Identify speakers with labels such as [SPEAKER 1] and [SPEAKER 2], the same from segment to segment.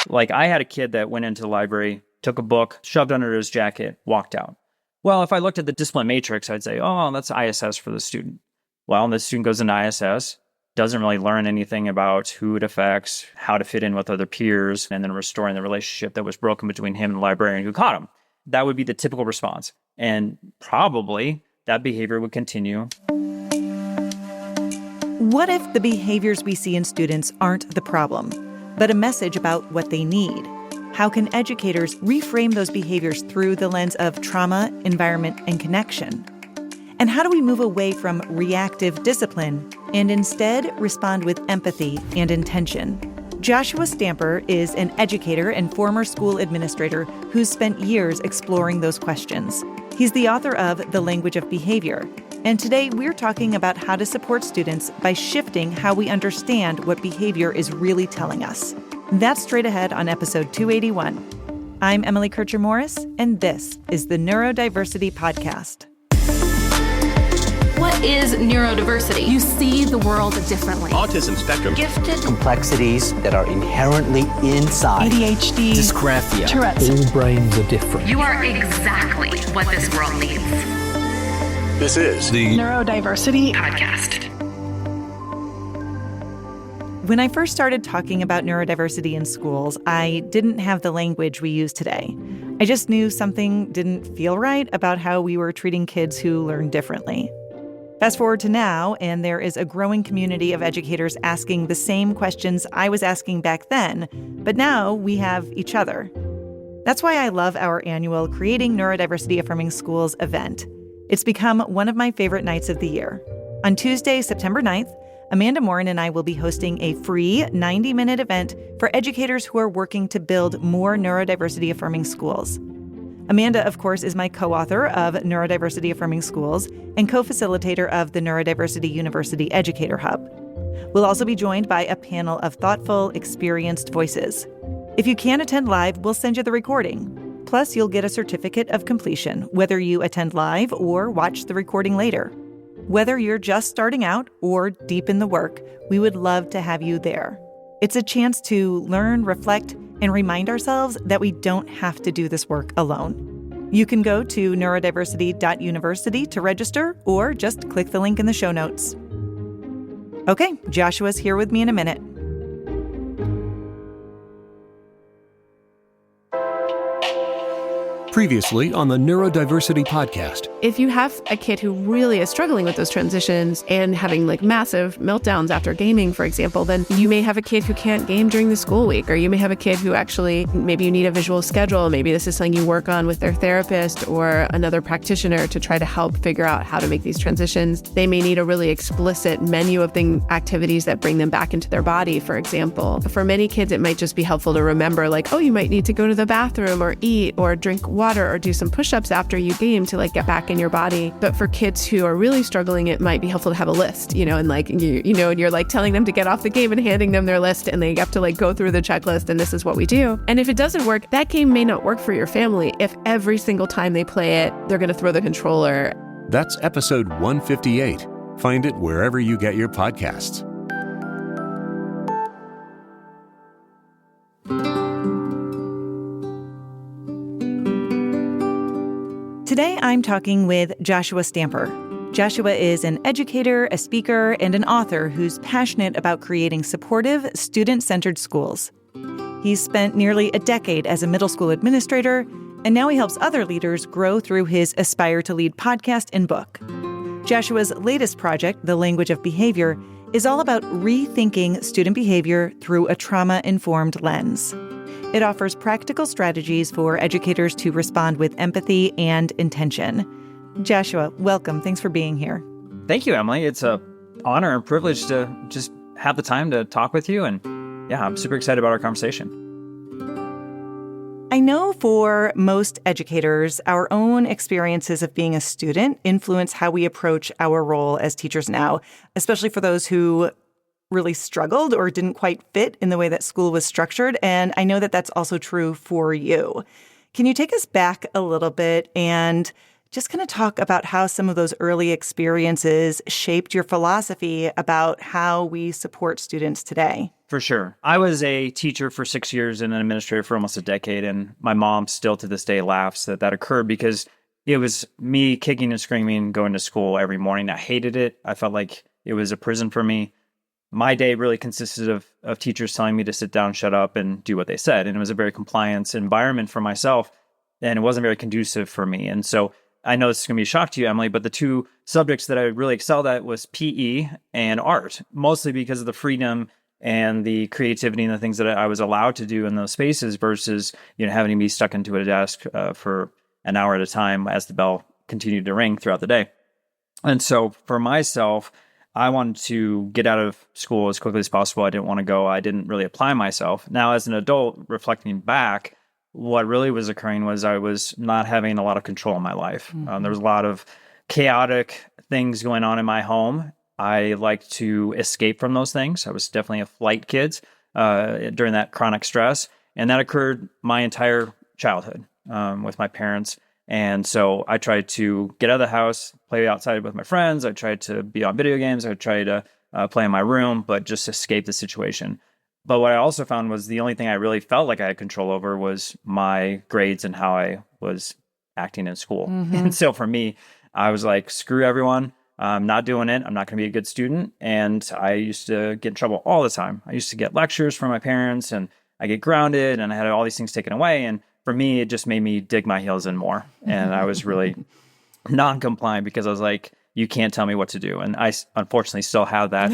[SPEAKER 1] Like I had a kid that went into the library, took a book, shoved under his jacket, walked out. Well, if I looked at the discipline matrix, I'd say, oh, that's ISS for the student. Well, the student goes into ISS, doesn't really learn anything about who it affects, how to fit in with other peers, and then restoring the relationship that was broken between him and the librarian who caught him. That would be the typical response. And probably that behavior would continue.
[SPEAKER 2] What if the behaviors we see in students aren't the problem, but a message about what they need? How can educators reframe those behaviors through the lens of trauma, environment, and connection? And how do we move away from reactive discipline and instead respond with empathy and intention? Joshua Stamper is an educator and former school administrator who's spent years exploring those questions. He's the author of The Language of Behavior. And today we're talking about how to support students by shifting how we understand what behavior is really telling us. That's straight ahead on episode 281. I'm Emily Kircher-Morris, and this is the Neurodiversity Podcast.
[SPEAKER 3] What is neurodiversity?
[SPEAKER 4] You see the world differently.
[SPEAKER 5] Autism spectrum.
[SPEAKER 3] Gifted.
[SPEAKER 6] Complexities that are inherently inside.
[SPEAKER 4] ADHD.
[SPEAKER 6] Dysgraphia.
[SPEAKER 4] Tourette's.
[SPEAKER 7] All brains are different.
[SPEAKER 3] You are exactly what this world needs.
[SPEAKER 5] This is the
[SPEAKER 4] Neurodiversity
[SPEAKER 3] Podcast.
[SPEAKER 2] When I first started talking about neurodiversity in schools, I didn't have the language we use today. I just knew something didn't feel right about how we were treating kids who learn differently. Fast forward to now, and there is a growing community of educators asking the same questions I was asking back then, but now we have each other. That's why I love our annual Creating Neurodiversity Affirming Schools event. It's become one of my favorite nights of the year. On Tuesday, September 9th, Amanda Morin and I will be hosting a free 90-minute event for educators who are working to build more neurodiversity affirming schools. Amanda, of course, is my co-author of Neurodiversity Affirming Schools and co-facilitator of the Neurodiversity University Educator Hub. We'll also be joined by a panel of thoughtful, experienced voices. If you can't attend live, we'll send you the recording. Plus, you'll get a certificate of completion, whether you attend live or watch the recording later. Whether you're just starting out or deep in the work, we would love to have you there. It's a chance to learn, reflect, and remind ourselves that we don't have to do this work alone. You can go to neurodiversity.university to register or just click the link in the show notes. Okay, Joshua's here with me in a minute.
[SPEAKER 5] previously on the Neurodiversity Podcast.
[SPEAKER 4] If you have a kid who really is struggling with those transitions and having like massive meltdowns after gaming, for example, then you may have a kid who can't game during the school week, or you may have a kid who actually, maybe you need a visual schedule. Maybe this is something you work on with their therapist or another practitioner to try to help figure out how to make these transitions. They may need a really explicit menu of activities that bring them back into their body, for example. For many kids, it might just be helpful to remember, like, oh, you might need to go to the bathroom or eat or drink water or do some push-ups after you game to like get back in your body. But for kids who are really struggling, it might be helpful to have a list, and like, and you're like telling them to get off the game and handing them their list, and they have to like go through the checklist, and this is what we do. And if it doesn't work, that game may not work for your family if every single time they play it, they're going to throw the controller.
[SPEAKER 5] That's episode 158. Find it wherever you get your podcasts.
[SPEAKER 2] Today, I'm talking with Joshua Stamper. Joshua is an educator, a speaker, and an author who's passionate about creating supportive, student-centered schools. He's spent nearly a decade as a middle school administrator, and now he helps other leaders grow through his Aspire to Lead podcast and book. Joshua's latest project, The Language of Behavior, is all about rethinking student behavior through a trauma-informed lens. It offers practical strategies for educators to respond with empathy and intention. Joshua, welcome. Thanks for being here.
[SPEAKER 1] Thank you, Emily. It's an honor and privilege to just have the time to talk with you. And yeah, I'm super excited about our conversation.
[SPEAKER 2] I know for most educators, our own experiences of being a student influence how we approach our role as teachers now, especially for those who really struggled or didn't quite fit in the way that school was structured. And I know that that's also true for you. Can you take us back a little bit and Just going to talk about how some of those early experiences shaped your philosophy about how we support students today.
[SPEAKER 1] For sure. I was a teacher for 6 years and an administrator for almost a decade. And my mom still to this day laughs that occurred because it was me kicking and screaming, going to school every morning. I hated it. I felt like it was a prison for me. My day really consisted of teachers telling me to sit down, shut up, and do what they said. And it was a very compliance environment for myself. And it wasn't very conducive for me. And so I know this is going to be a shock to you, Emily, but the two subjects that I really excelled at was PE and art, mostly because of the freedom and the creativity and the things that I was allowed to do in those spaces versus, having to be stuck into a desk for an hour at a time as the bell continued to ring throughout the day. And so for myself, I wanted to get out of school as quickly as possible. I didn't want to go. I didn't really apply myself. Now, as an adult, reflecting back, what really was occurring was I was not having a lot of control in my life.
[SPEAKER 2] Mm-hmm.
[SPEAKER 1] There was a lot of chaotic things going on in my home. I liked to escape from those things. I was definitely a flight kid during that chronic stress. And that occurred my entire childhood with my parents. And so I tried to get out of the house, play outside with my friends. I tried to be on video games. I tried to play in my room, but just escape the situation. But what I also found was the only thing I really felt like I had control over was my grades and how I was acting in school.
[SPEAKER 2] Mm-hmm.
[SPEAKER 1] And so for me, I was like, screw everyone. I'm not doing it. I'm not going to be a good student. And I used to get in trouble all the time. I used to get lectures from my parents and I get grounded and I had all these things taken away. And for me, it just made me dig my heels in more. And I was really non-compliant because I was like, you can't tell me what to do. And I unfortunately still have that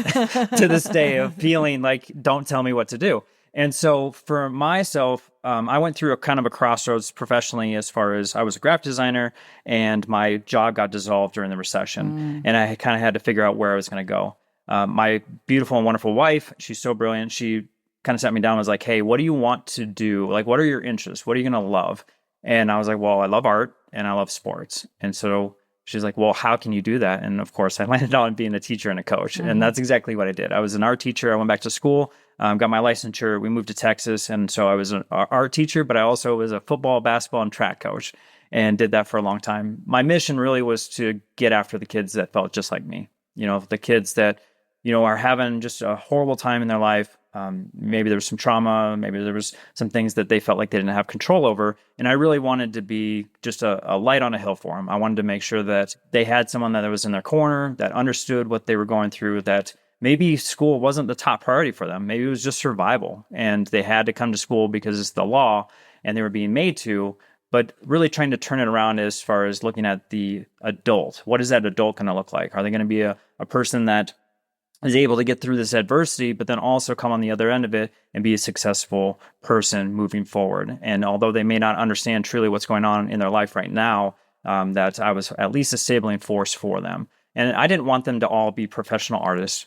[SPEAKER 1] to this day of feeling like, don't tell me what to do. And so for myself, I went through a kind of a crossroads professionally as far as I was a graphic designer and my job got dissolved during the recession. And I kind of had to figure out where I was going to go. My beautiful and wonderful wife, she's so brilliant. She kind of sat me down and was like, hey, what do you want to do? Like, what are your interests? What are you going to love? And I was like, well, I love art and I love sports. And so she's like, well, how can you do that? And of course, I landed on being a teacher and a coach. Mm-hmm. And that's exactly what I did. I was an art teacher. I went back to school, got my licensure. We moved to Texas. And so I was an art teacher, but I also was a football, basketball, and track coach and did that for a long time. My mission really was to get after the kids that felt just like me. The kids that, are having just a horrible time in their life. Maybe there was some trauma, maybe there was some things that they felt like they didn't have control over. And I really wanted to be just a light on a hill for them. I wanted to make sure that they had someone that was in their corner, that understood what they were going through, that maybe school wasn't the top priority for them. Maybe it was just survival and they had to come to school because it's the law and they were being made to, but really trying to turn it around as far as looking at the adult. What is that adult going to look like? Are they going to be a person that is able to get through this adversity, but then also come on the other end of it and be a successful person moving forward? And although they may not understand truly what's going on in their life right now, that I was at least a stabilizing force for them. And I didn't want them to all be professional artists,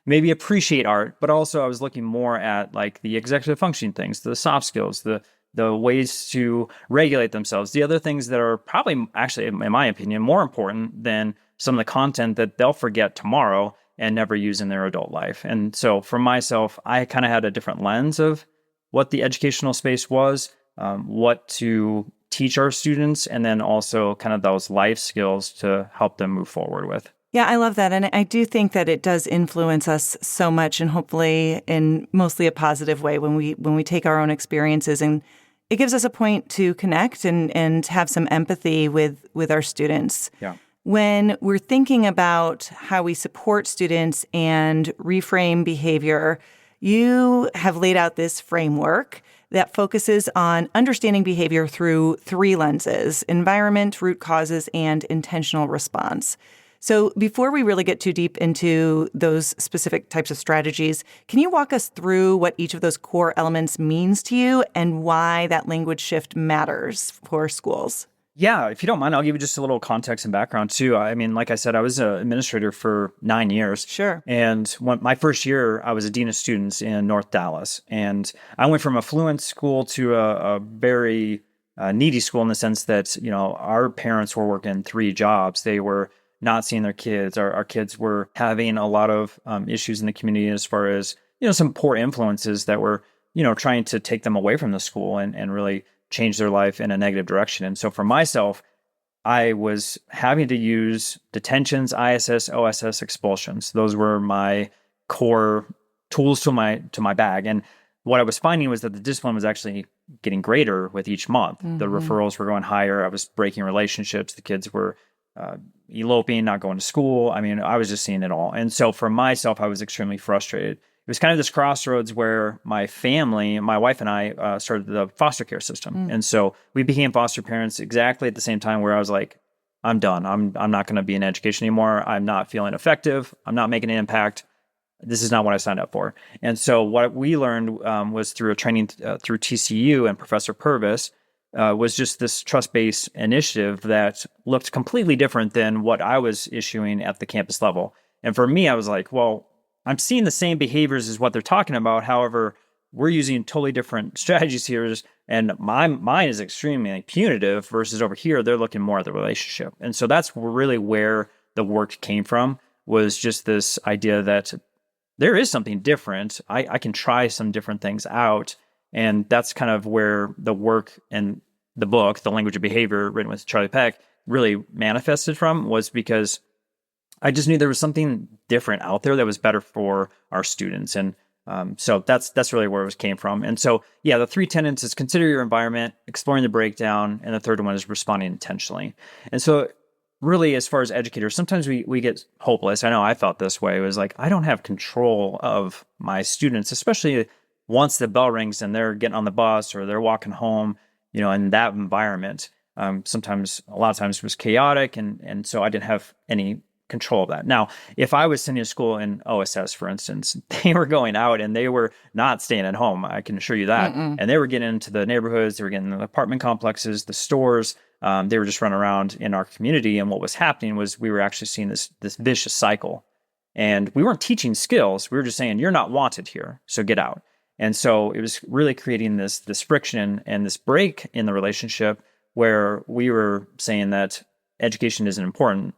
[SPEAKER 1] maybe appreciate art, but also I was looking more at like the executive functioning things, the soft skills, the ways to regulate themselves, the other things that are probably actually, in my opinion, more important than some of the content that they'll forget tomorrow and never use in their adult life. And so for myself, I kind of had a different lens of what the educational space was, what to teach our students, and then also kind of those life skills to help them move forward with.
[SPEAKER 2] Yeah, I love that. And I do think that it does influence us so much, and hopefully in mostly a positive way when we take our own experiences, and it gives us a point to connect and have some empathy with our students.
[SPEAKER 1] Yeah.
[SPEAKER 2] When we're thinking about how we support students and reframe behavior, you have laid out this framework that focuses on understanding behavior through 3 lenses: environment, root causes, and intentional response. So before we really get too deep into those specific types of strategies, can you walk us through what each of those core elements means to you and why that language shift matters for schools?
[SPEAKER 1] Yeah, if you don't mind, I'll give you just a little context and background too. I mean, like I said, I was an administrator for 9 years.
[SPEAKER 2] Sure.
[SPEAKER 1] And my first year, I was a dean of students in North Dallas. And I went from a fluent school to a very needy school in the sense that, our parents were working 3 jobs. They were not seeing their kids. Our kids were having a lot of issues in the community as far as, some poor influences that were, trying to take them away from the school and really change their life in a negative direction. And so for myself, I was having to use detentions, ISS, OSS, expulsions. Those were my core tools to my bag. And what I was finding was that the discipline was actually getting greater with each month. The referrals were going higher. I was breaking relationships. The kids were eloping, not going to school. I mean, I was just seeing it all. And so for myself, I was extremely frustrated. It was kind of this crossroads where my family, my wife and I started the foster care system. And so we became foster parents exactly at the same time where I was like, I'm done. I'm not going to be in education anymore. I'm not feeling effective. I'm not making an impact. This is not what I signed up for. And so what we learned was through a training through TCU and Professor Purvis was just this trust-based initiative that looked completely different than what I was issuing at the campus level. And for me, I was like, well, I'm seeing the same behaviors as what they're talking about. However, we're using totally different strategies here. And mine is extremely punitive versus over here, they're looking more at the relationship. And so that's really where the work came from, was just this idea that there is something different. I can try some different things out. And that's kind of where the work and the book, The Language of Behavior, written with Charlie Peck, really manifested from, was because I just knew there was something different out there that was better for our students. And so that's really where it came from. And so, yeah, the 3 tenets is consider your environment, exploring the breakdown, and the third one is responding intentionally. And so really, as far as educators, sometimes we get hopeless. I know I felt this way. It was like, I don't have control of my students, especially once the bell rings and they're getting on the bus or they're walking home, in that environment. A lot of times it was chaotic. And so I didn't have any control of that. Now, if I was sending a school in OSS, for instance, they were going out and they were not staying at home. I can assure you that. And they were getting into the neighborhoods, they were getting in the apartment complexes, the stores. They were just running around in our community. And what was happening was we were actually seeing this vicious cycle. And we weren't teaching skills. We were just saying, you're not wanted here, so get out. And so it was really creating this friction and this break in the relationship where we were saying that education isn't important.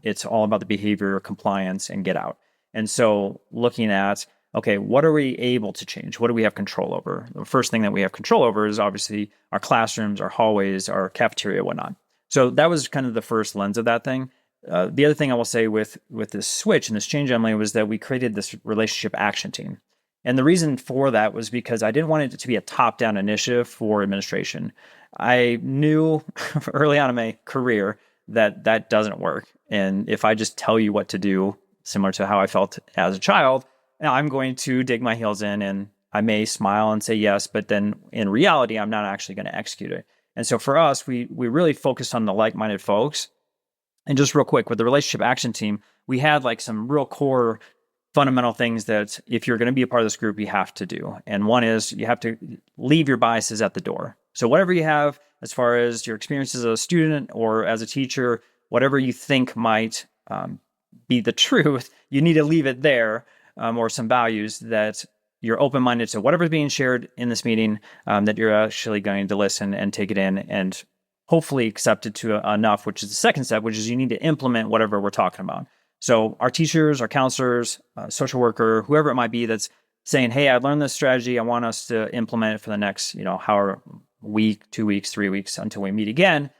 [SPEAKER 1] It's all about the behavior, compliance, and get out. And so looking at, okay, what are we able to change? What do we have control over? The first thing that we have control over is obviously our classrooms, our hallways, our cafeteria, whatnot. So that was kind of the first lens of that thing. The other thing I will say with this switch and this change, Emily, was that we created this relationship action team. And the reason for that was because I didn't want it to be a top-down initiative for administration. I knew early on in my career that doesn't work. And if I just tell you what to do, similar to how I felt as a child, I'm going to dig my heels in and I may smile and say yes, but then in reality, I'm not actually going to execute it. And so for us, we really focused on the like-minded folks. And just real quick, with the relationship action team, we had like some real core fundamental things that if you're going to be a part of this group, you have to do. And one is you have to leave your biases at the door. So whatever you have, as far as your experiences as a student or as a teacher, whatever you think might be the truth, you need to leave it there, or some values that you're open-minded to whatever's being shared in this meeting, that you're actually going to listen and take it in and hopefully accept it to enough, which is the second step, which is you need to implement whatever we're talking about. So our teachers, our counselors, social worker, whoever it might be that's saying, hey, I learned this strategy. I want us to implement it for the next, however week, 2 weeks, 3 weeks until we meet again.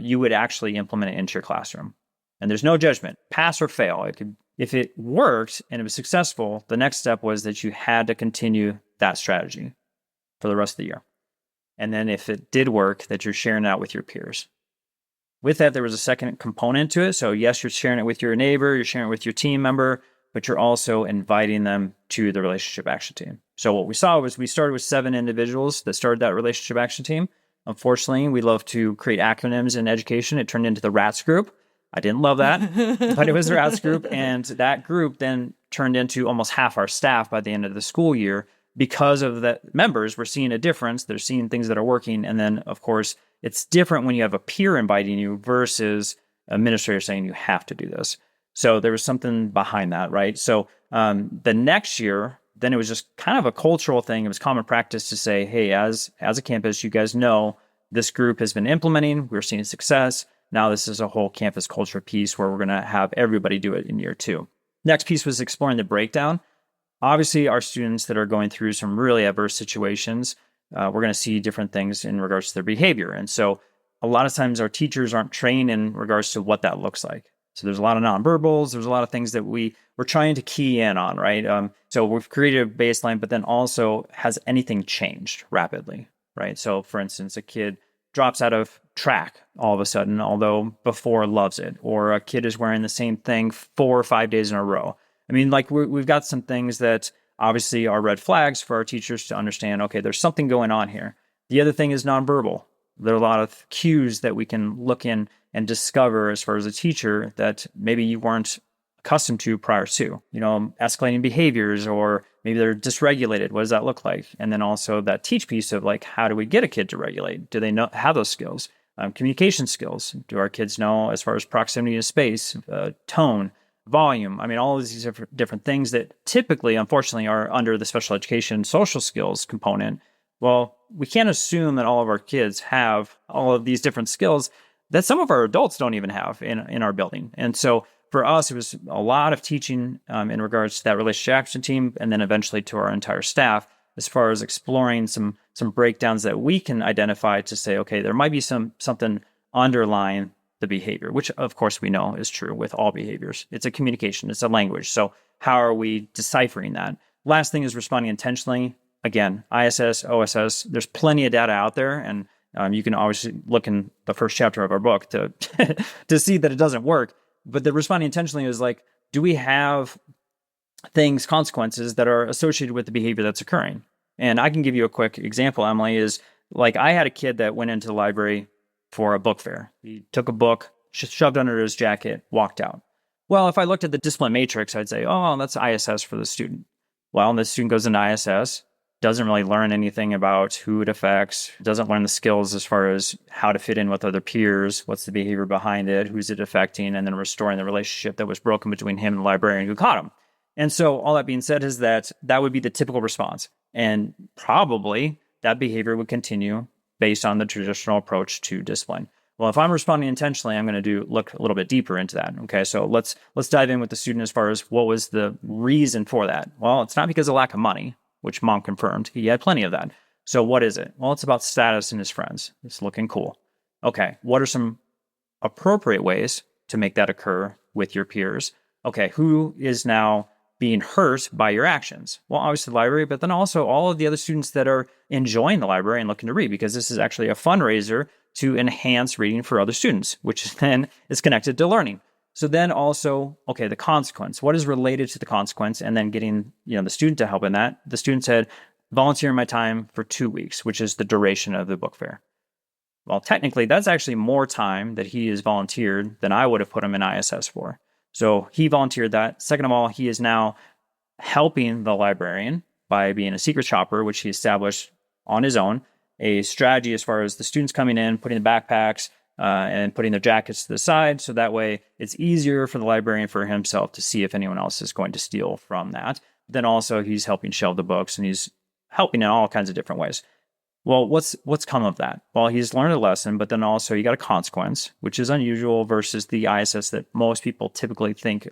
[SPEAKER 1] You would actually implement it into your classroom. And there's no judgment, pass or fail. If it worked and it was successful, the next step was that you had to continue that strategy for the rest of the year. And then if it did work, that you're sharing it out with your peers. With that, there was a second component to it. So yes, you're sharing it with your neighbor, you're sharing it with your team member, but you're also inviting them to the relationship action team. So what we saw was we started with 7 individuals that started that relationship action team. Unfortunately, we love to create acronyms in education. It turned into the RATS group. I didn't love that, but it was the RATS group. And that group then turned into almost half our staff by the end of the school year because of the members were seeing a difference. They're seeing things that are working. And then, of course, it's different when you have a peer inviting you versus an administrator saying you have to do this. So there was something behind that, right? So the next year, then it was just kind of a cultural thing. It was common practice to say, hey, as a campus, you guys know this group has been implementing. We're seeing success. Now this is a whole campus culture piece where we're going to have everybody do it in year 2. Next piece was exploring the breakdown. Obviously, our students that are going through some really adverse situations, we're going to see different things in regards to their behavior. And so a lot of times our teachers aren't trained in regards to what that looks like. So there's a lot of nonverbals. There's a lot of things that we're trying to key in on, right? So we've created a baseline, but then also has anything changed rapidly, right? So for instance, a kid drops out of track all of a sudden, although before loves it, or a kid is wearing the same thing 4 or 5 days in a row. I mean, like we've got some things that obviously are red flags for our teachers to understand, okay, there's something going on here. The other thing is nonverbal. There are a lot of cues that we can look in and discover as far as a teacher that maybe you weren't accustomed to prior to, escalating behaviors, or maybe they're dysregulated. What does that look like? And then also that teach piece of like, how do we get a kid to regulate? Do they have those skills? Communication skills. Do our kids know as far as proximity to space, tone, volume? I mean, all of these different things that typically, unfortunately, are under the special education social skills component. Well, we can't assume that all of our kids have all of these different skills that some of our adults don't even have in our building. And so for us, it was a lot of teaching in regards to that relationship action team, and then eventually to our entire staff, as far as exploring some breakdowns that we can identify to say, okay, there might be something underlying the behavior, which of course we know is true with all behaviors. It's a communication, it's a language. So how are we deciphering that? Last thing is responding intentionally. Again, ISS, OSS, there's plenty of data out there, and you can obviously look in the first chapter of our book to to see that it doesn't work. But the responding intentionally is like, do we have consequences that are associated with the behavior that's occurring? And I can give you a quick example, Emily, is like I had a kid that went into the library for a book fair. He took a book, shoved under his jacket, walked out. Well, if I looked at the discipline matrix, I'd say, oh, that's ISS for the student. Well, the student goes into ISS, doesn't really learn anything about who it affects, doesn't learn the skills as far as how to fit in with other peers, what's the behavior behind it, who's it affecting, and then restoring the relationship that was broken between him and the librarian who caught him. And so all that being said is that would be the typical response. And probably that behavior would continue based on the traditional approach to discipline. Well, if I'm responding intentionally, I'm going to look a little bit deeper into that. Okay, so let's dive in with the student as far as what was the reason for that. Well, it's not because of lack of money, which mom confirmed. He had plenty of that. So what is it? Well, it's about status and his friends. It's looking cool. Okay, what are some appropriate ways to make that occur with your peers? Okay, who is now being hurt by your actions? Well, obviously the library, but then also all of the other students that are enjoying the library and looking to read, because this is actually a fundraiser to enhance reading for other students, which then is connected to learning. So then also, okay, the consequence, what is related to the consequence, and then getting, the student to help in that. The student said, volunteer my time for 2 weeks, which is the duration of the book fair. Well, technically, that's actually more time that he has volunteered than I would have put him in ISS for. So he volunteered that. Second of all, he is now helping the librarian by being a secret shopper, which he established on his own, a strategy as far as the students coming in, putting the backpacks, and putting their jackets to the side. So that way it's easier for the librarian for himself to see if anyone else is going to steal from that. Then also he's helping shelve the books, and he's helping in all kinds of different ways. Well, what's come of that? Well, he's learned a lesson, but then also you got a consequence, which is unusual versus the ISS that most people typically think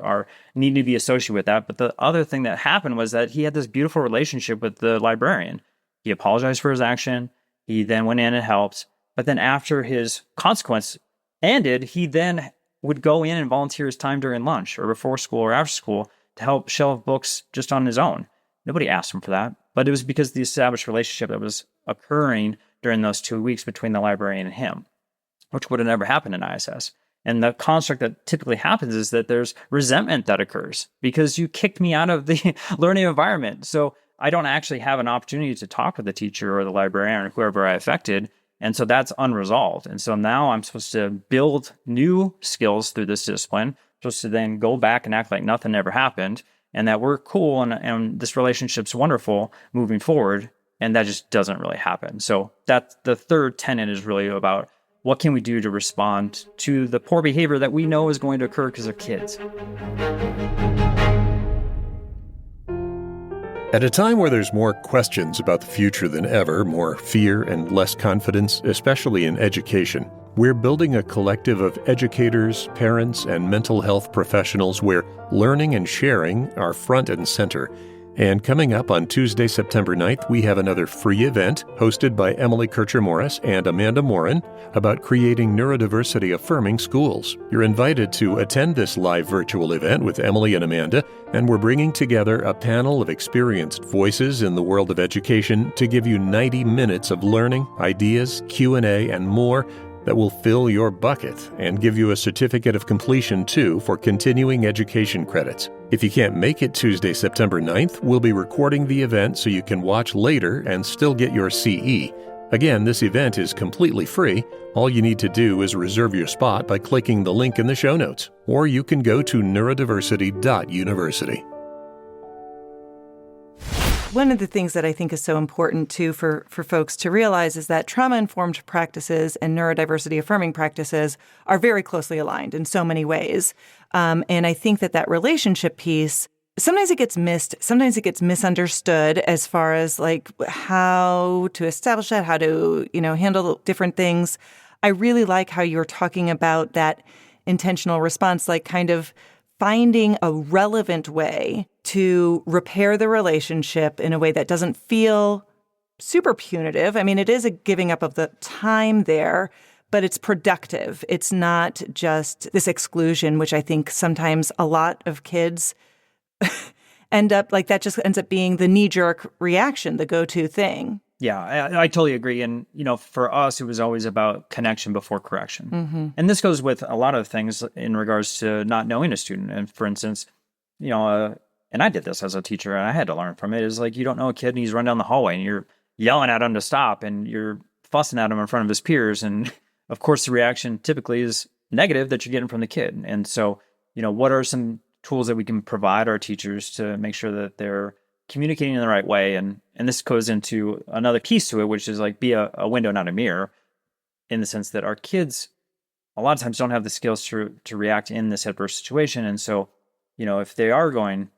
[SPEAKER 1] need to be associated with that. But the other thing that happened was that he had this beautiful relationship with the librarian. He apologized for his action. He then went in and helped. But then after his consequence ended, he then would go in and volunteer his time during lunch or before school or after school to help shelve books just on his own. Nobody asked him for that, but it was because of the established relationship that was occurring during those 2 weeks between the librarian and him, which would have never happened in ISS. And the construct that typically happens is that there's resentment that occurs because you kicked me out of the learning environment. So I don't actually have an opportunity to talk with the teacher or the librarian or whoever I affected. And so that's unresolved. And so now I'm supposed to build new skills through this discipline, I'm supposed to then go back and act like nothing ever happened and that we're cool and this relationship's wonderful moving forward. And that just doesn't really happen. So that's the third tenet is really about what can we do to respond to the poor behavior that we know is going to occur because they're kids.
[SPEAKER 5] At a time where there's more questions about the future than ever, more fear and less confidence, especially in education, we're building a collective of educators, parents, and mental health professionals where learning and sharing are front and center. And coming up on Tuesday, September 9th, we have another free event hosted by Emily Kircher-Morris and Amanda Morin about creating neurodiversity-affirming schools. You're invited to attend this live virtual event with Emily and Amanda, and we're bringing together a panel of experienced voices in the world of education to give you 90 minutes of learning, ideas, Q&A, and more that will fill your bucket and give you a certificate of completion, too, for continuing education credits. If you can't make it Tuesday, September 9th, we'll be recording the event so you can watch later and still get your CE. Again, this event is completely free. All you need to do is reserve your spot by clicking the link in the show notes, or you can go to neurodiversity.university.
[SPEAKER 2] One of the things that I think is so important, too, for folks to realize is that trauma-informed practices and neurodiversity-affirming practices are very closely aligned in so many ways. And I think that relationship piece, sometimes it gets missed, sometimes it gets misunderstood as far as like how to establish that, how to, handle different things. I really like how you're talking about that intentional response, like kind of finding a relevant way to repair the relationship in a way that doesn't feel super punitive. I mean, it is a giving up of the time there, but it's productive. It's not just this exclusion, which I think sometimes a lot of kids end up like that just ends up being the knee-jerk reaction, the go-to thing.
[SPEAKER 1] Yeah, I totally agree. And, for us, it was always about connection before correction. Mm-hmm. And this goes with a lot of things in regards to not knowing a student. And for instance, and I did this as a teacher and I had to learn from it, is like you don't know a kid and he's run down the hallway and you're yelling at him to stop and you're fussing at him in front of his peers. And of course, the reaction typically is negative that you're getting from the kid. And so, what are some tools that we can provide our teachers to make sure that they're communicating in the right way? And this goes into another piece to it, which is like be a window, not a mirror, in the sense that our kids a lot of times don't have the skills to react in this adverse situation. And so, if they are going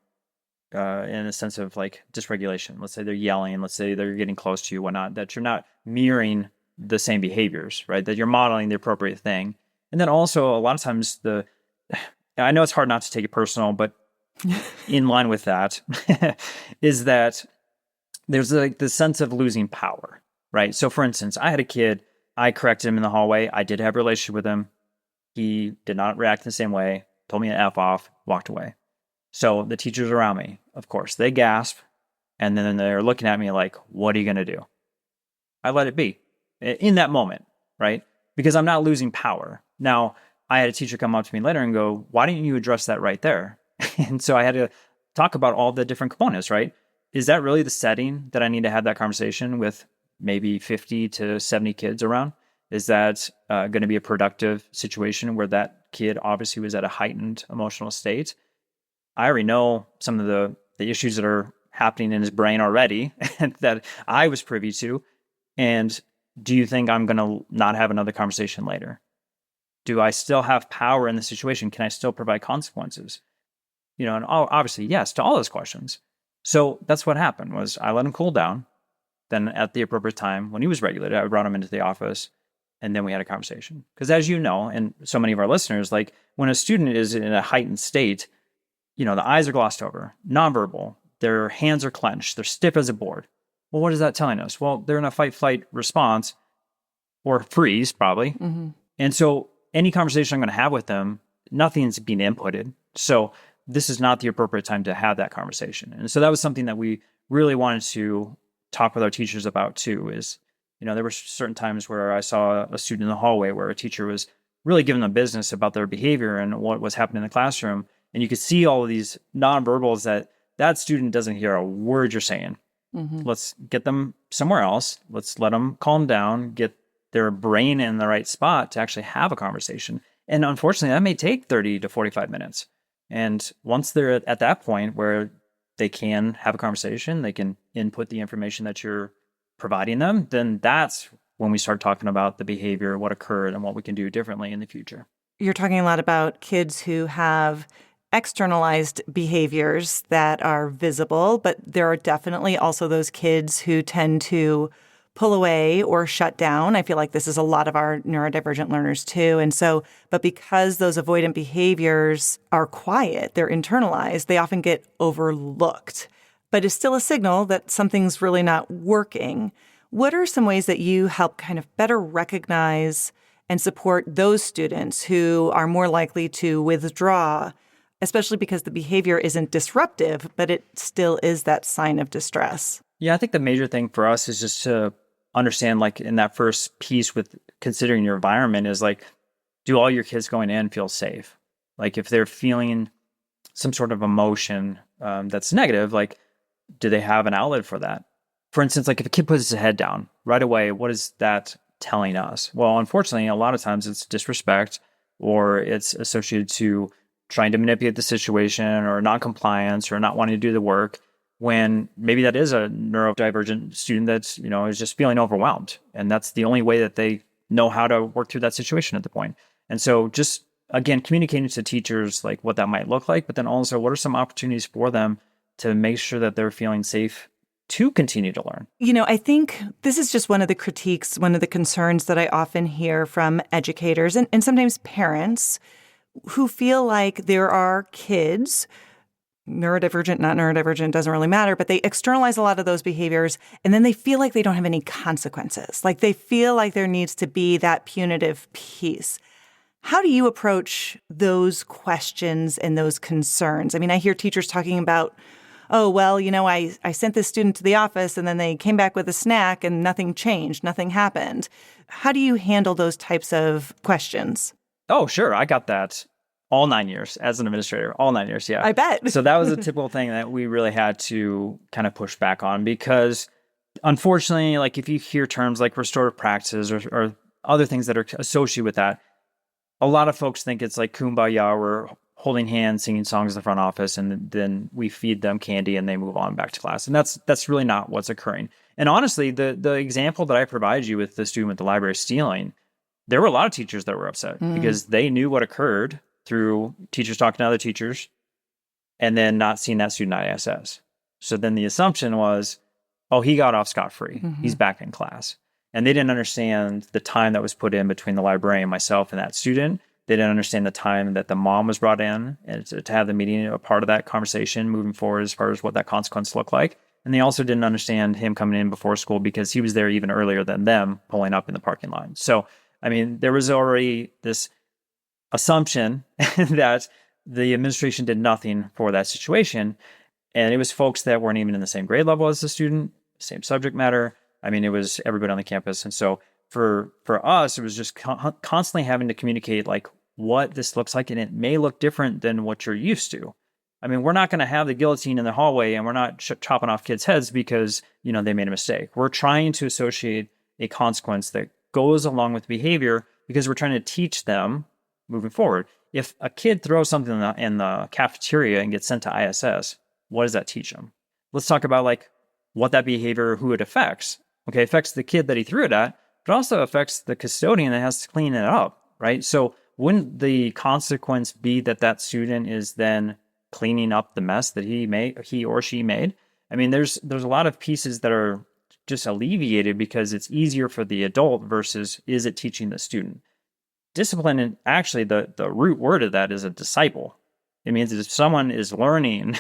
[SPEAKER 1] in a sense of like dysregulation, let's say they're yelling, let's say they're getting close to you, whatnot, that you're not mirroring the same behaviors, right? That you're modeling the appropriate thing. And then also a lot of times I know it's hard not to take it personal, but in line with that is that there's like the sense of losing power, right? So for instance, I had a kid, I corrected him in the hallway. I did have a relationship with him. He did not react the same way, told me to F off, walked away. So the teachers around me, of course, they gasp, and then they're looking at me like, what are you going to do? I let it be in that moment, right? Because I'm not losing power. Now, I had a teacher come up to me later and go, why didn't you address that right there? And so I had to talk about all the different components, right? Is that really the setting that I need to have that conversation with maybe 50 to 70 kids around? Is that going to be a productive situation where that kid obviously was at a heightened emotional state? I already know some of the issues that are happening in his brain already that I was privy to. And do you think I'm going to not have another conversation later? Do I still have power in the situation? Can I still provide consequences? And obviously, yes, to all those questions. So that's what happened was I let him cool down. Then at the appropriate time, when he was regulated, I brought him into the office and then we had a conversation. Because as you know, and so many of our listeners, like when a student is in a heightened state, the eyes are glossed over, nonverbal, their hands are clenched, they're stiff as a board. Well, what is that telling us? Well, they're in a fight-flight response or freeze, probably. Mm-hmm. And so any conversation I'm going to have with them, nothing's being inputted. So this is not the appropriate time to have that conversation. And so that was something that we really wanted to talk with our teachers about too, is, there were certain times where I saw a student in the hallway where a teacher was really giving them business about their behavior and what was happening in the classroom. And you could see all of these nonverbals that student doesn't hear a word you're saying. Mm-hmm. Let's get them somewhere else. Let's let them calm down, get their brain in the right spot to actually have a conversation. And unfortunately, that may take 30 to 45 minutes. And once they're at that point where they can have a conversation, they can input the information that you're providing them, then that's when we start talking about the behavior, what occurred, and what we can do differently in the future.
[SPEAKER 2] You're talking a lot about kids who have externalized behaviors that are visible, but there are definitely also those kids who tend to pull away or shut down. I feel like this is a lot of our neurodivergent learners too. And so, but because those avoidant behaviors are quiet, they're internalized, they often get overlooked. but is still a signal that something's really not working. What are some ways that you help kind of better recognize and support those students who are more likely to withdraw, especially because the behavior isn't disruptive, but it still is that sign of distress?
[SPEAKER 1] Yeah, I think the major thing for us is just to understand, like in that first piece with considering your environment is like, do all your kids going in feel safe? Like if they're feeling some sort of emotion that's negative, like do they have an outlet for that? For instance, like if a kid puts his head down right away, what is that telling us? Well, unfortunately, a lot of times it's disrespect or it's associated to trying to manipulate the situation or non-compliance or not wanting to do the work, when maybe that is a neurodivergent student that's, is just feeling overwhelmed. And that's the only way that they know how to work through that situation at the point. And so just, again, communicating to teachers like what that might look like, but then also what are some opportunities for them to make sure that they're feeling safe to continue to learn.
[SPEAKER 2] I think this is just one of the critiques, one of the concerns that I often hear from educators and sometimes parents who feel like there are kids, neurodivergent, not neurodivergent, doesn't really matter, but they externalize a lot of those behaviors and then they feel like they don't have any consequences. Like they feel like there needs to be that punitive piece. How do you approach those questions and those concerns? I mean, I hear teachers talking about, oh, well, I sent this student to the office and then they came back with a snack and nothing changed, nothing happened. How do you handle those types of questions?
[SPEAKER 1] Oh, sure. I got that all 9 years as an administrator, all 9 years. Yeah.
[SPEAKER 2] I bet.
[SPEAKER 1] So that was a typical thing that we really had to kind of push back on because unfortunately, like if you hear terms like restorative practices or other things that are associated with that, a lot of folks think it's like kumbaya, we're holding hands, singing songs in the front office, and then we feed them candy and they move on back to class. And that's really not what's occurring. And honestly, the example that I provided you with the student with the library stealing, there were a lot of teachers that were upset because they knew what occurred through teachers talking to other teachers and then not seeing that student ISS. So then the assumption was, oh, he got off scot-free. He's back in class. And they didn't understand the time that was put in between the librarian, myself, and that student. They didn't understand the time that the mom was brought in and to have the meeting a part of that conversation moving forward as far as what that consequence looked like. And they also didn't understand him coming in before school because he was there even earlier than them pulling up in the parking lot. So, I mean, there was already this assumption that the administration did nothing for that situation. And it was folks that weren't even in the same grade level as the student, same subject matter. I mean, it was everybody on the campus. And so for us, it was just constantly having to communicate like what this looks like. And it may look different than what you're used to. I mean, we're not going to have the guillotine in the hallway and we're not chopping off kids' heads because, they made a mistake. We're trying to associate a consequence that goes along with behavior because we're trying to teach them moving forward. If a kid throws something in the cafeteria and gets sent to ISS, what does that teach them? Let's talk about like what that behavior, who it affects. Okay, it affects the kid that he threw it at, but also affects the custodian that has to clean it up, right? So wouldn't the consequence be that student is then cleaning up the mess that he or she made? I mean, there's a lot of pieces that are just alleviated because it's easier for the adult versus is it teaching the student? Discipline, and actually the root word of that is a disciple. It means if someone is learning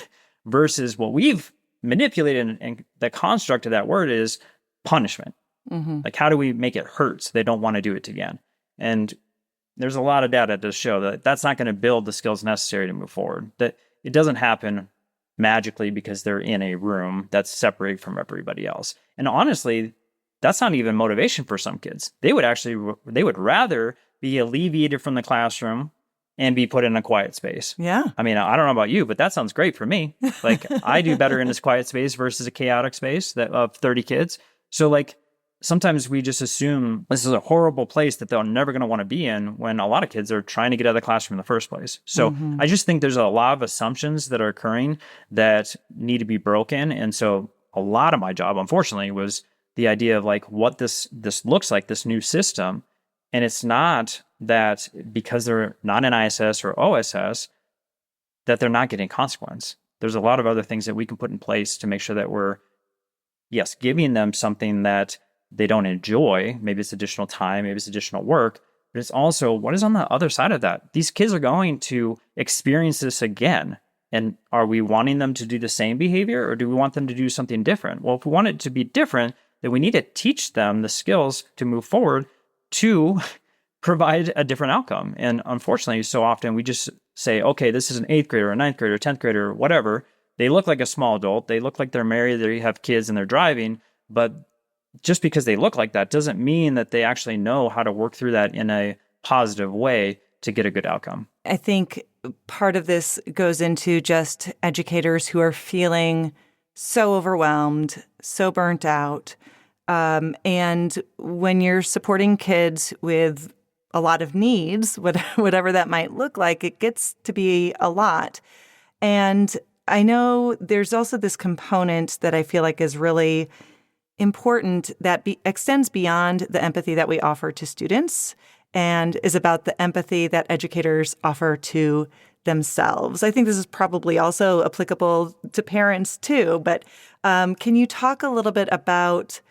[SPEAKER 1] versus what we've manipulated and the construct of that word is punishment. Like, how do we make it hurt so they don't want to do it again? And there's a lot of data to show that that's not going to build the skills necessary to move forward. That it doesn't happen magically because they're in a room that's separated from everybody else. And honestly, that's not even motivation for some kids. They would rather be alleviated from the classroom and be put in a quiet space.
[SPEAKER 2] Yeah.
[SPEAKER 1] I mean, I don't know about you, but that sounds great for me. Like, I do better in this quiet space versus a chaotic space of 30 kids. So like, sometimes we just assume this is a horrible place that they're never going to want to be in when a lot of kids are trying to get out of the classroom in the first place. So I just think there's a lot of assumptions that are occurring that need to be broken. And so a lot of my job, unfortunately, was the idea of like what this looks like, this new system. And it's not that because they're not in ISS or OSS, that they're not getting consequence. There's a lot of other things that we can put in place to make sure that we're, yes, giving them something that they don't enjoy. Maybe it's additional time, maybe it's additional work, but it's also what is on the other side of that. These kids are going to experience this again. And are we wanting them to do the same behavior, or do we want them to do something different? Well, if we want it to be different, then we need to teach them the skills to move forward to provide a different outcome. And unfortunately, so often we just say, okay, this is an 8th grader, a 9th grader, 10th grader, or whatever. They look like a small adult. They look like they're married, they have kids, and they're driving. But just because they look like that doesn't mean that they actually know how to work through that in a positive way to get a good outcome.
[SPEAKER 2] I think part of this goes into just educators who are feeling so overwhelmed, so burnt out. And when you're supporting kids with a lot of needs, whatever that might look like, it gets to be a lot. And I know there's also this component that I feel like is really important that extends beyond the empathy that we offer to students and is about the empathy that educators offer to themselves. I think this is probably also applicable to parents too, but can you talk a little bit about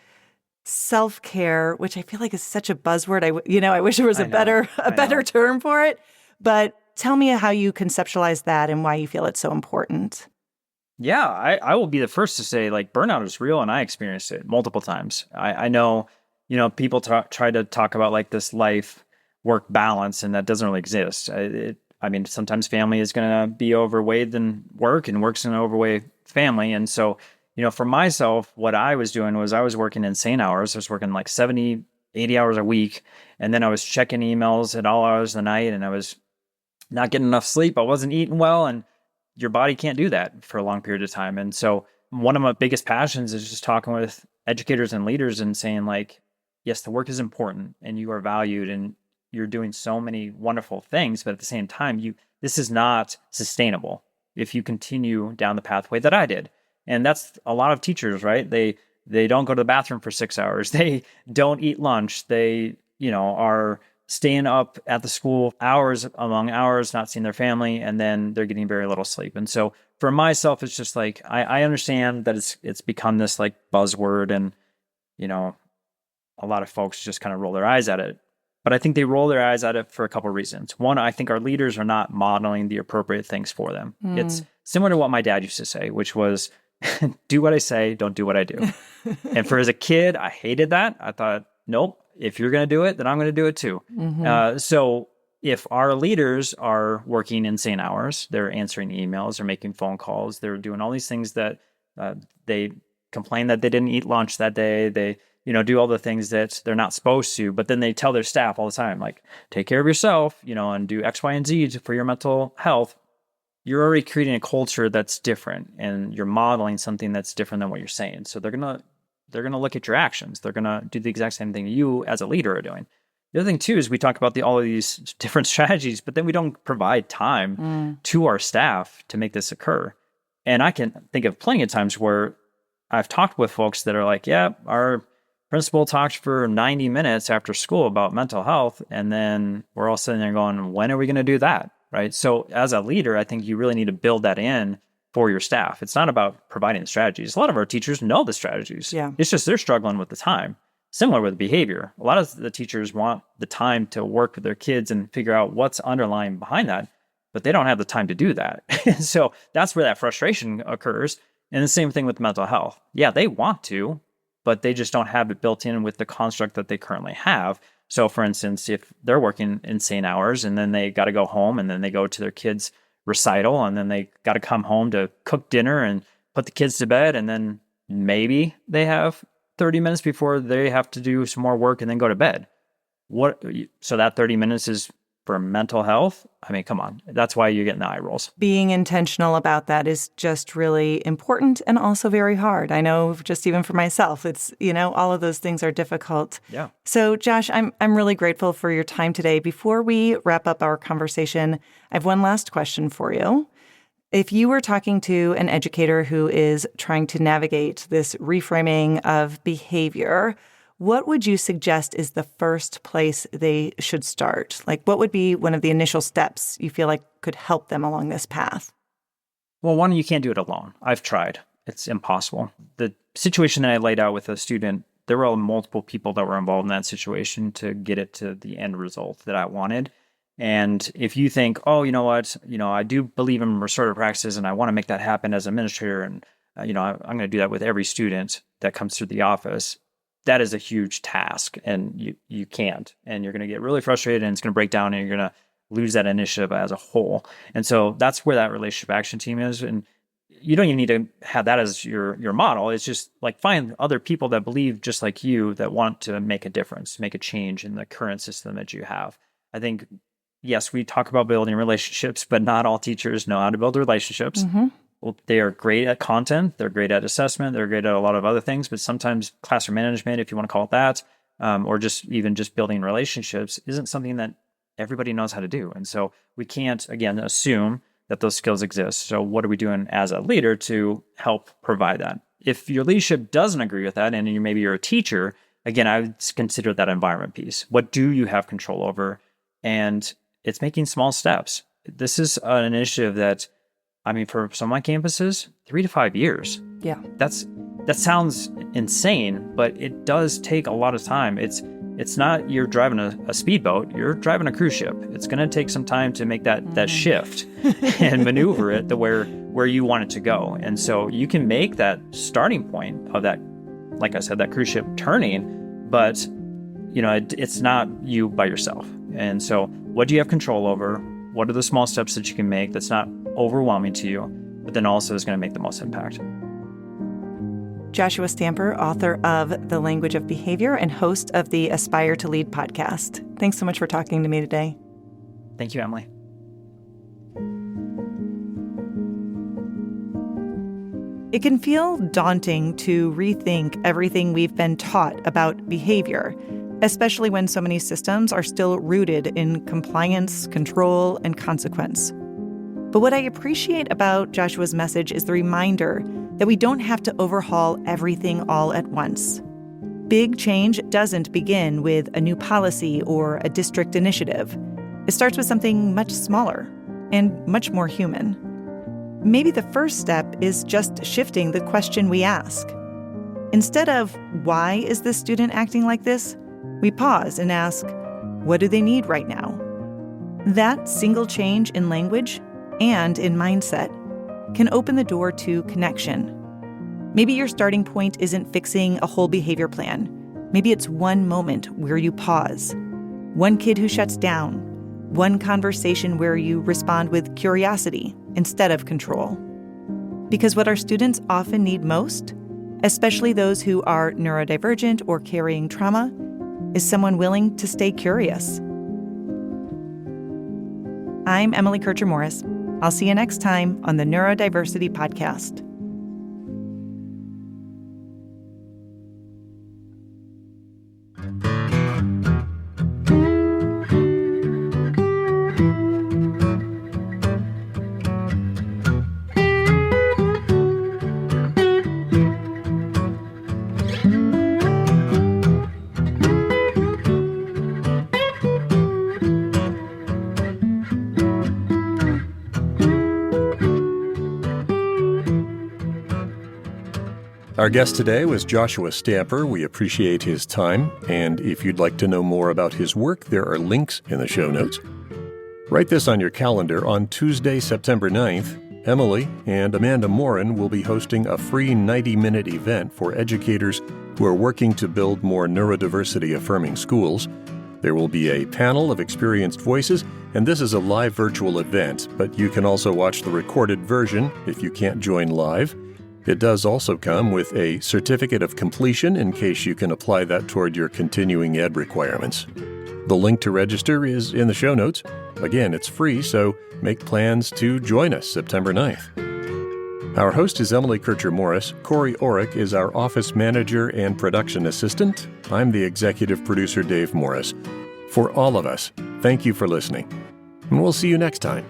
[SPEAKER 2] self-care, which I feel like is such a buzzword. I wish there was a better term for it, but tell me how you conceptualize that and why you feel it's so important.
[SPEAKER 1] Yeah, I will be the first to say, like, burnout is real, and I experienced it multiple times. I know, people try to talk about like this life-work balance, and that doesn't really exist. Sometimes family is going to be overweight than work, and work's going to overweigh family. And so, for myself, what I was doing was I was working insane hours. I was working like 70, 80 hours a week. And then I was checking emails at all hours of the night, and I was not getting enough sleep. I wasn't eating well, and your body can't do that for a long period of time. And so one of my biggest passions is just talking with educators and leaders and saying, like, yes, the work is important and you are valued and you're doing so many wonderful things, but at the same time, this is not sustainable if you continue down the pathway that I did. And that's a lot of teachers, right? They don't go to the bathroom for 6 hours. They don't eat lunch. They, are staying up at the school hours among hours, not seeing their family, and then they're getting very little sleep. And so for myself, it's just like, I understand that it's become this like buzzword, and, a lot of folks just kind of roll their eyes at it. But I think they roll their eyes at it for a couple of reasons. One, I think our leaders are not modeling the appropriate things for them. It's similar to what my dad used to say, which was, do what I say, don't do what I do. And as a kid, I hated that. I thought, nope, if you're going to do it, then I'm going to do it too. So if our leaders are working insane hours, they're answering emails, they're making phone calls, they're doing all these things that they complain that they didn't eat lunch that day, they do all the things that they're not supposed to, but then they tell their staff all the time, like, take care of yourself, and do X, Y, and Z for your mental health. You're already creating a culture that's different, and you're modeling something that's different than what you're saying. So they're gonna look at your actions. They're gonna do the exact same thing you as a leader are doing. The other thing too is we talk about all of these different strategies, but then we don't provide time to our staff to make this occur. And I can think of plenty of times where I've talked with folks that are like, yeah, our principal talked for 90 minutes after school about mental health, and then we're all sitting there going, when are we going to do that? Right? So as a leader, I think you really need to build that in for your staff. It's not about providing the strategies. A lot of our teachers know the strategies.
[SPEAKER 2] Yeah.
[SPEAKER 1] It's just they're struggling with the time. Similar with behavior. A lot of the teachers want the time to work with their kids and figure out what's underlying behind that, but they don't have the time to do that. So that's where that frustration occurs. And the same thing with mental health. Yeah, they want to, but they just don't have it built in with the construct that they currently have. So for instance, if they're working insane hours and then they got to go home and then they go to their kids' recital and then they got to come home to cook dinner and put the kids to bed, and then maybe they have 30 minutes before they have to do some more work and then go to bed. So that 30 minutes is for mental health? I mean, come on. That's why you're getting the eye rolls. Being intentional about that is just really important and also very hard. I know just even for myself, it's, all of those things are difficult. Yeah. So Josh, I'm really grateful for your time today. Before we wrap up our conversation, I have one last question for you. If you were talking to an educator who is trying to navigate this reframing of behavior, what would you suggest is the first place they should start? Like, what would be one of the initial steps you feel like could help them along this path? Well, one, you can't do it alone. I've tried. It's impossible. The situation that I laid out with a student, there were multiple people that were involved in that situation to get it to the end result that I wanted. And if you think, oh, you know what, I do believe in restorative practices and I want to make that happen as an administrator, and I'm going to do that with every student that comes through the office, that is a huge task, and you can't, and you're going to get really frustrated, and it's going to break down, and you're going to lose that initiative as a whole. And so that's where that relationship action team is. And you don't even need to have that as your model. It's just like find other people that believe just like you, that want to make a difference, make a change in the current system that you have. I think, yes, we talk about building relationships, but not all teachers know how to build relationships.
[SPEAKER 2] Mm-hmm.
[SPEAKER 1] Well, they are great at content. They're great at assessment. They're great at a lot of other things, but sometimes classroom management, if you want to call it that, or just building relationships, isn't something that everybody knows how to do. And so we can't, again, assume that those skills exist. So what are we doing as a leader to help provide that? If your leadership doesn't agree with that, and maybe you're a teacher, again, I would consider that environment piece. What do you have control over? And it's making small steps. This is an initiative that, for some of my campuses, 3 to 5 years.
[SPEAKER 2] Yeah.
[SPEAKER 1] That sounds insane, but it does take a lot of time. It's not you're driving a speedboat, you're driving a cruise ship. It's going to take some time to make that shift and maneuver it to where you want it to go. And so you can make that starting point of that, like I said, that cruise ship turning, but it's not you by yourself. And so what do you have control over? What are the small steps that you can make that's not overwhelming to you, but then also is going to make the most impact?
[SPEAKER 2] Joshua Stamper, author of The Language of Behavior and host of the Aspire to Lead podcast. Thanks so much for talking to me today.
[SPEAKER 1] Thank you, Emily.
[SPEAKER 2] It can feel daunting to rethink everything we've been taught about behavior, especially when so many systems are still rooted in compliance, control, and consequence. But what I appreciate about Joshua's message is the reminder that we don't have to overhaul everything all at once. Big change doesn't begin with a new policy or a district initiative. It starts with something much smaller and much more human. Maybe the first step is just shifting the question we ask. Instead of, why is this student acting like this? We pause and ask, what do they need right now? That single change in language and in mindset can open the door to connection. Maybe your starting point isn't fixing a whole behavior plan. Maybe it's one moment where you pause, one kid who shuts down, one conversation where you respond with curiosity instead of control. Because what our students often need most, especially those who are neurodivergent or carrying trauma, is someone willing to stay curious. I'm Emily Kircher-Morris. I'll see you next time on the Neurodiversity Podcast.
[SPEAKER 5] Our guest today was Joshua Stamper. We appreciate his time, and if you'd like to know more about his work, there are links in the show notes. Write this on your calendar. On Tuesday, September 9th, Emily and Amanda Morin will be hosting a free 90-minute event for educators who are working to build more neurodiversity-affirming schools. There will be a panel of experienced voices, and this is a live virtual event, but you can also watch the recorded version if you can't join live. It does also come with a certificate of completion in case you can apply that toward your continuing ed requirements. The link to register is in the show notes. Again, it's free, so make plans to join us September 9th. Our host is Emily Kircher-Morris. Corey Orrick is our office manager and production assistant. I'm the executive producer, Dave Morris. For all of us, thank you for listening, and we'll see you next time.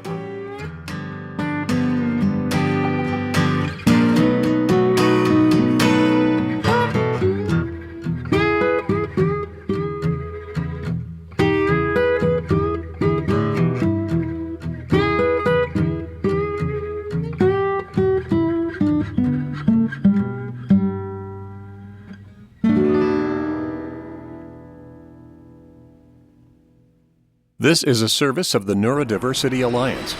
[SPEAKER 5] This is a service of the Neurodiversity Alliance.